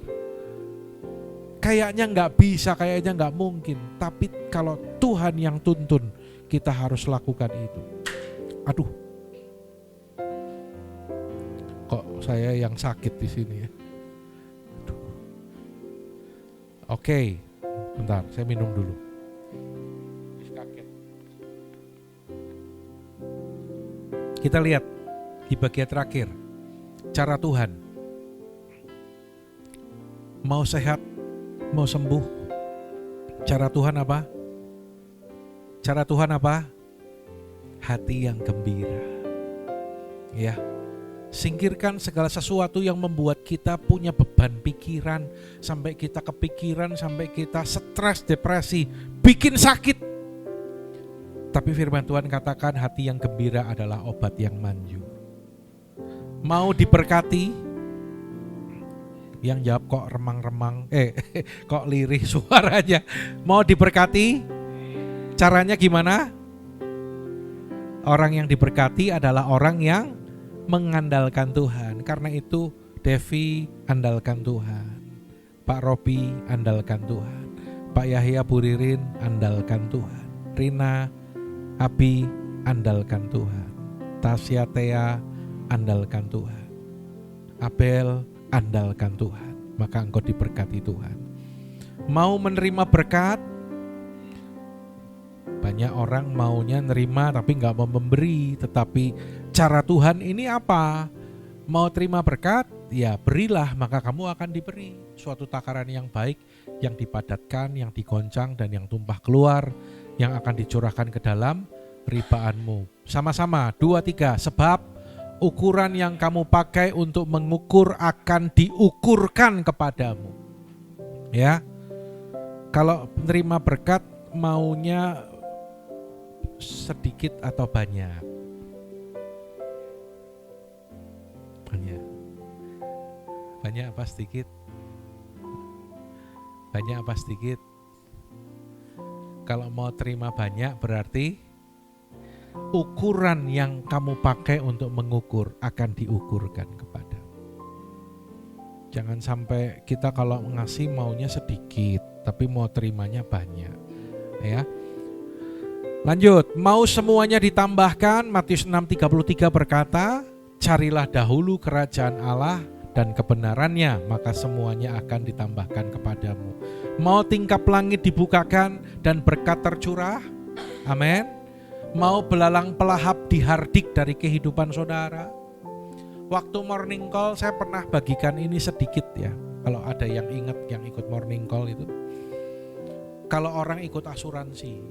Kayaknya nggak bisa, kayaknya nggak mungkin. Tapi kalau Tuhan yang tuntun, kita harus lakukan itu. Aduh, kok saya yang sakit di sini ya. Aduh. Oke, bentar, saya minum dulu. Kita lihat di bagian terakhir, cara Tuhan. Mau sehat, mau sembuh, cara Tuhan apa? Cara Tuhan apa? Hati yang gembira. Ya. Singkirkan segala sesuatu yang membuat kita punya beban pikiran, sampai kita kepikiran, sampai kita stres, depresi, bikin sakit. Tapi firman Tuhan katakan hati yang gembira adalah obat yang manjur. Mau diberkati? Yang jawab kok remang-remang, kok lirih suaranya. Mau diberkati? Caranya gimana? Orang yang diberkati adalah orang yang mengandalkan Tuhan. Karena itu Devi andalkan Tuhan, Pak Robi andalkan Tuhan, Pak Yahya Buririn andalkan Tuhan, Rina Abi andalkan Tuhan, Tasya Tea andalkan Tuhan, Abel andalkan Tuhan. Maka engkau diberkati Tuhan. Mau menerima berkat? Banyak orang maunya nerima tapi gak mau memberi. Tetapi cara Tuhan ini apa? Mau terima berkat? Ya berilah, maka kamu akan diberi suatu takaran yang baik, yang dipadatkan, yang digoncang dan yang tumpah keluar, yang akan dicurahkan ke dalam ribaanmu. Sama-sama, 2-3. Sebab ukuran yang kamu pakai untuk mengukur akan diukurkan kepadamu. Ya. Kalau menerima berkat maunya sedikit atau banyak? Banyak. Banyak apa sedikit? Banyak apa sedikit? Kalau mau terima banyak berarti ukuran yang kamu pakai untuk mengukur akan diukurkan kepada. Jangan sampai kita kalau ngasih maunya sedikit, tapi mau terimanya banyak. Ya. Lanjut, mau semuanya ditambahkan, Matius 6:33 berkata, carilah dahulu kerajaan Allah dan kebenarannya, maka semuanya akan ditambahkan kepadamu. Mau tingkap langit dibukakan dan berkat tercurah? Amin. Mau belalang pelahap dihardik dari kehidupan saudara? Waktu morning call saya pernah bagikan ini sedikit ya. Kalau ada yang ingat yang ikut morning call itu. Kalau orang ikut asuransi,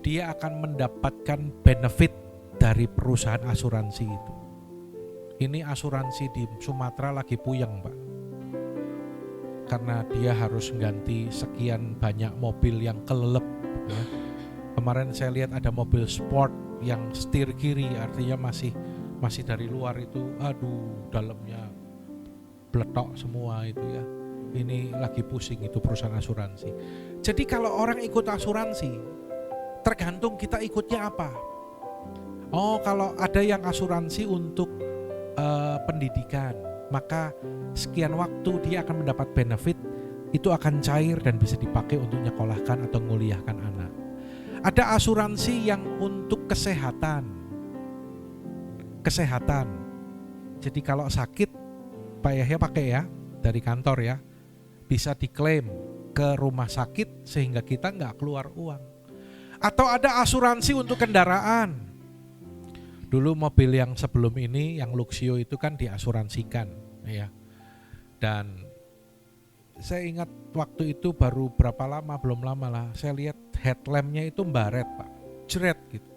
dia akan mendapatkan benefit dari perusahaan asuransi itu. Ini asuransi di Sumatera lagi puyeng, Pak. Karena dia harus ganti sekian banyak mobil yang kelelep. Ya. Kemarin saya lihat ada mobil sport yang setir kiri, artinya masih dari luar itu, aduh dalamnya bletok semua itu ya. Ini lagi pusing itu perusahaan asuransi. Jadi kalau orang ikut asuransi, Tergantung kita ikutnya apa. Oh, kalau ada yang asuransi untuk pendidikan, maka sekian waktu dia akan mendapat benefit, itu akan cair dan bisa dipakai untuk nyekolahkan atau nguliahkan anak. Ada asuransi yang untuk kesehatan. Jadi kalau sakit, Pak Yahya pakai ya, dari kantor ya, bisa diklaim ke rumah sakit sehingga kita nggak keluar uang. Atau ada asuransi untuk kendaraan. Dulu mobil yang sebelum ini, yang Luxio itu kan diasuransikan ya. Dan saya ingat waktu itu baru berapa lama, belum lama lah, saya lihat headlampnya itu baret Pak, jeret gitu.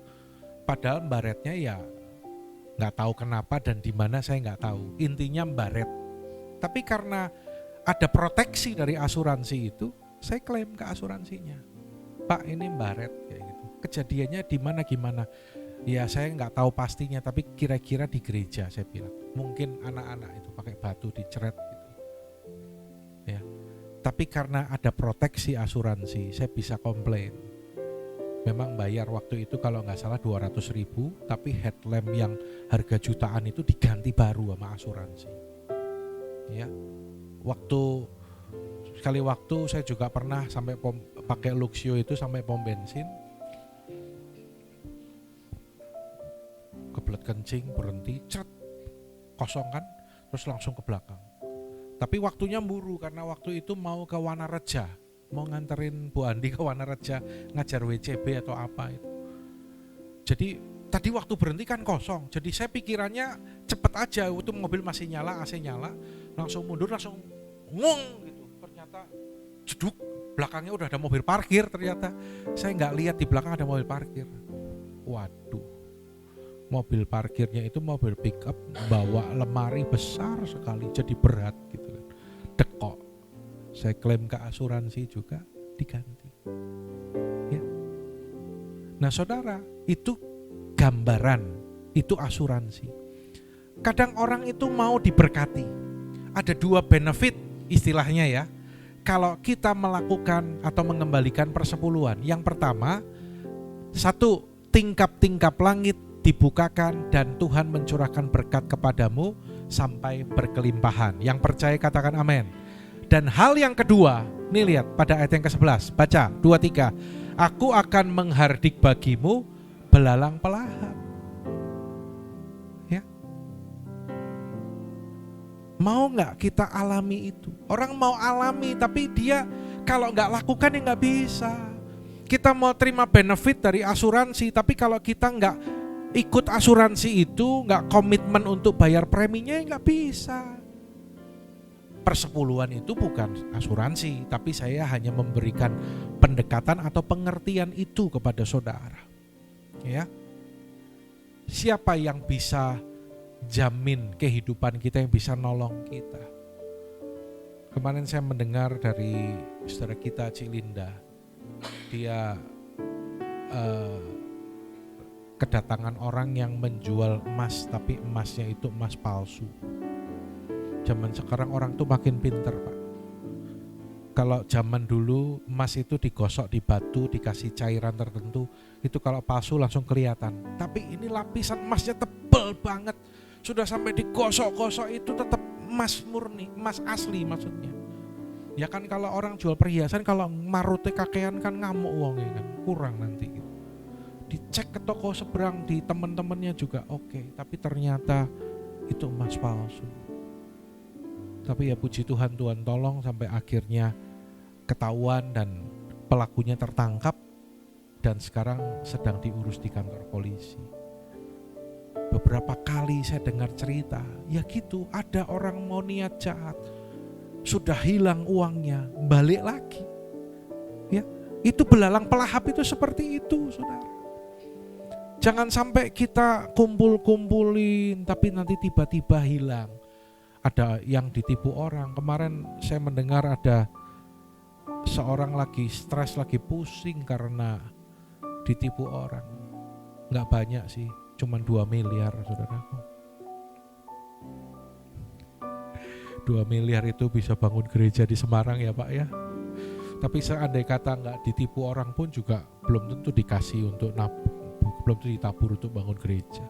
Padahal baretnya ya nggak tahu kenapa dan di mana saya nggak tahu. Intinya baret. Tapi karena ada proteksi dari asuransi itu, saya klaim ke asuransinya. Pak, ini baret kayak gitu. Kejadiannya di mana gimana? Ya saya nggak tahu pastinya, tapi kira-kira di gereja saya bilang. Mungkin anak-anak itu pakai batu diceret gitu. Ya. Tapi karena ada proteksi asuransi, saya bisa komplain. Memang bayar waktu itu kalau nggak salah 200.000, tapi headlamp yang harga jutaan itu diganti baru sama asuransi. Ya. Sekali waktu saya juga pernah sampai pakai Luxio itu sampai pom bensin. Kebelet kencing, berhenti, ceret, kosong kan, terus langsung ke belakang. Tapi waktunya buru karena waktu itu mau ke Wanareja, mau nganterin Bu Andi ke Wanareja, ngajar WCB atau apa itu. Jadi tadi waktu berhenti kan kosong, jadi saya pikirannya cepet aja, itu mobil masih nyala, AC nyala, langsung mundur, langsung ngung gitu. Ternyata jeduk, belakangnya udah ada mobil parkir ternyata. Saya nggak lihat di belakang ada mobil parkir. Waduh. Mobil parkirnya itu mobil pick up bawa lemari besar sekali, jadi berat gitu kan. Dekok. Saya klaim ke asuransi juga diganti. Ya. Nah saudara, itu gambaran, itu asuransi. Kadang orang itu mau diberkati. Ada dua benefit istilahnya ya. Kalau kita melakukan atau mengembalikan persepuluhan. Yang pertama, satu, tingkap-tingkap langit dibukakan dan Tuhan mencurahkan berkat kepadamu sampai berkelimpahan. Yang percaya katakan amin. Dan hal yang kedua, nih lihat pada ayat yang ke-11, baca 2-3. Aku akan menghardik bagimu belalang pelahap. Ya. Mau gak kita alami itu? Orang mau alami tapi dia kalau gak lakukan ya gak bisa. Kita mau terima benefit dari asuransi tapi kalau kita gak ikut asuransi itu, nggak komitmen untuk bayar preminya, nggak bisa. Persepuluhan itu bukan asuransi, tapi saya hanya memberikan pendekatan atau pengertian itu kepada saudara. Ya, siapa yang bisa jamin kehidupan kita, yang bisa nolong kita? Kemarin saya mendengar dari saudara kita Cilinda, dia kedatangan orang yang menjual emas, tapi emasnya itu emas palsu. Zaman sekarang orang tuh makin pinter Pak. Kalau zaman dulu emas itu digosok di batu, dikasih cairan tertentu, itu kalau palsu langsung kelihatan. Tapi ini lapisan emasnya tebal banget, sudah sampai digosok-gosok itu tetap emas murni, emas asli maksudnya. Ya kan kalau orang jual perhiasan, kalau marute kakean kan ngamuk uangnya kan, kurang nanti gitu. Dicek ke toko seberang, di teman-temannya juga oke, tapi ternyata itu emas palsu. Tapi ya puji Tuhan, Tuhan tolong sampai akhirnya ketahuan dan pelakunya tertangkap dan sekarang sedang diurus di kantor polisi. Beberapa kali saya dengar cerita, ya gitu, ada orang mau niat jahat, sudah hilang uangnya, balik lagi. Ya, itu belalang pelahap itu seperti itu, saudara. Jangan sampai kita kumpul-kumpulin tapi nanti tiba-tiba hilang. Ada yang ditipu orang. Kemarin saya mendengar ada seorang lagi stres, lagi pusing karena ditipu orang. Nggak banyak sih, cuma 2 miliar saudaraku. 2 miliar itu bisa bangun gereja di Semarang ya Pak ya. Tapi seandai kata nggak ditipu orang pun juga belum tentu dikasih untuk belum tentu ditabur untuk bangun gereja.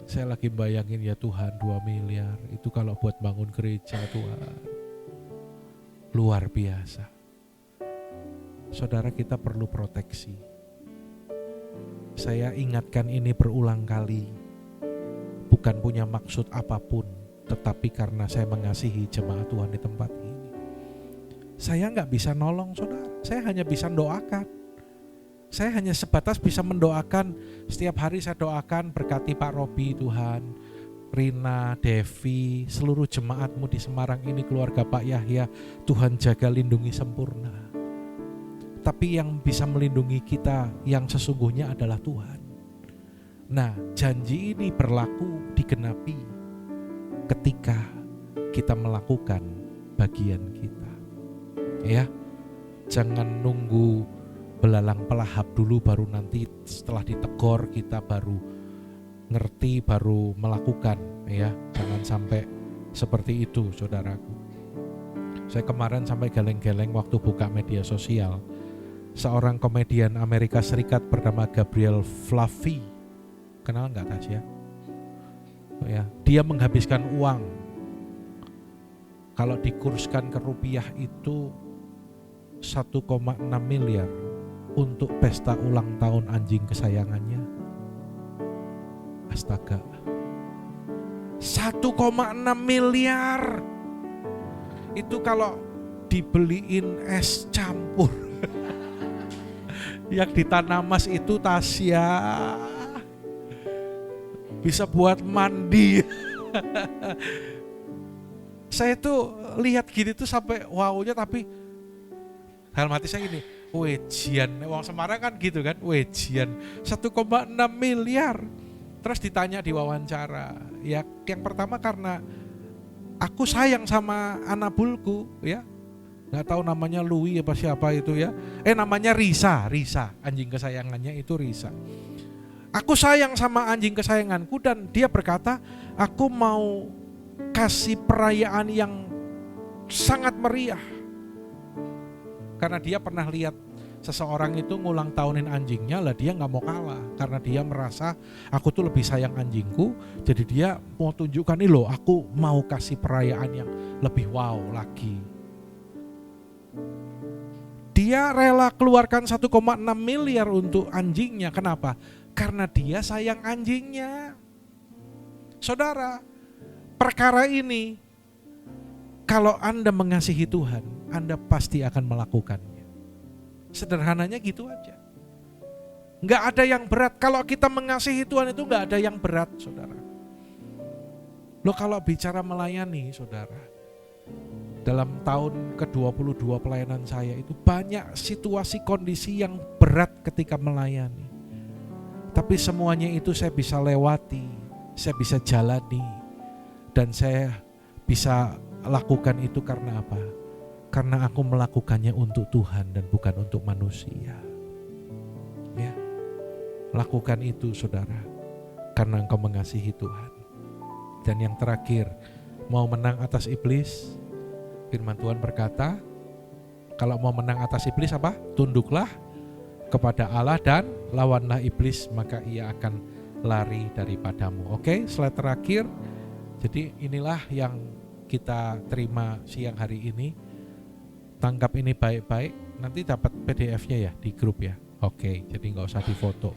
Saya lagi bayangin ya Tuhan 2 miliar itu kalau buat bangun gereja Tuhan. Luar biasa. Saudara, kita perlu proteksi. Saya ingatkan ini berulang kali. Bukan punya maksud apapun, tetapi karena saya mengasihi jemaat Tuhan di tempat ini. Saya nggak bisa nolong saudara, saya hanya bisa doakan. Saya hanya sebatas bisa mendoakan. Setiap hari saya doakan, berkati Pak Robi Tuhan, Rina, Devi, seluruh jemaatmu di Semarang ini, keluarga Pak Yahya, Tuhan jaga lindungi sempurna. Tapi yang bisa melindungi kita yang sesungguhnya adalah Tuhan. Nah, janji ini berlaku digenapi ketika kita melakukan bagian kita. Ya, jangan nunggu belalang pelahap dulu baru nanti setelah ditegur kita baru ngerti, baru melakukan, ya. Jangan sampai seperti itu, saudaraku. Saya kemarin sampai geleng-geleng waktu buka media sosial. Seorang komedian Amerika Serikat bernama Gabriel Flavi. Kenal nggak Tasya? Ya, dia menghabiskan uang. Kalau dikurskan ke rupiah itu 1,6 miliar untuk pesta ulang tahun anjing kesayangannya. Astaga. 1,6 miliar. Itu kalau dibeliin es campur. Yang di Tanamas itu Tasya bisa buat mandi. Saya tuh lihat gini tuh sampai wownya, tapi dalam hati saya ini, wejian, wong Semarang kan gitu kan, wejian 1,6 miliar. Terus ditanya di wawancara, ya yang pertama karena aku sayang sama anabulku, ya. Nggak tahu namanya Louis apa siapa itu ya. Namanya Risa, anjing kesayangannya itu Risa. Aku sayang sama anjing kesayanganku dan dia berkata, aku mau kasih perayaan yang sangat meriah. Karena dia pernah lihat seseorang itu ngulang tahunin anjingnya, lah dia nggak mau kalah. Karena dia merasa aku tuh lebih sayang anjingku, jadi dia mau tunjukkan nih loh, aku mau kasih perayaan yang lebih wow lagi. Dia rela keluarkan 1,6 miliar untuk anjingnya. Kenapa? Karena dia sayang anjingnya. Saudara, perkara ini kalau Anda mengasihi Tuhan, Anda pasti akan melakukannya. Sederhananya gitu aja. Nggak ada yang berat. Kalau kita mengasihi Tuhan itu nggak ada yang berat, saudara. Loh, kalau bicara melayani, saudara, dalam tahun ke-22 pelayanan saya itu banyak situasi kondisi yang berat ketika melayani. Tapi semuanya itu saya bisa lewati, saya bisa jalani, dan saya bisa lakukan itu karena apa? Karena aku melakukannya untuk Tuhan dan bukan untuk manusia. Ya, lakukan itu saudara, karena engkau mengasihi Tuhan. Dan yang terakhir, mau menang atas iblis, firman Tuhan berkata, kalau mau menang atas iblis apa? Tunduklah kepada Allah dan lawanlah iblis, maka ia akan lari daripadamu. Oke, slide terakhir. Jadi inilah yang kita terima siang hari ini. Tangkap ini baik-baik, nanti dapat PDF-nya ya di grup ya. Oke, jadi nggak usah difoto.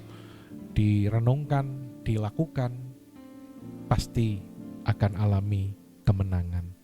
Direnungkan, dilakukan, pasti akan alami kemenangan.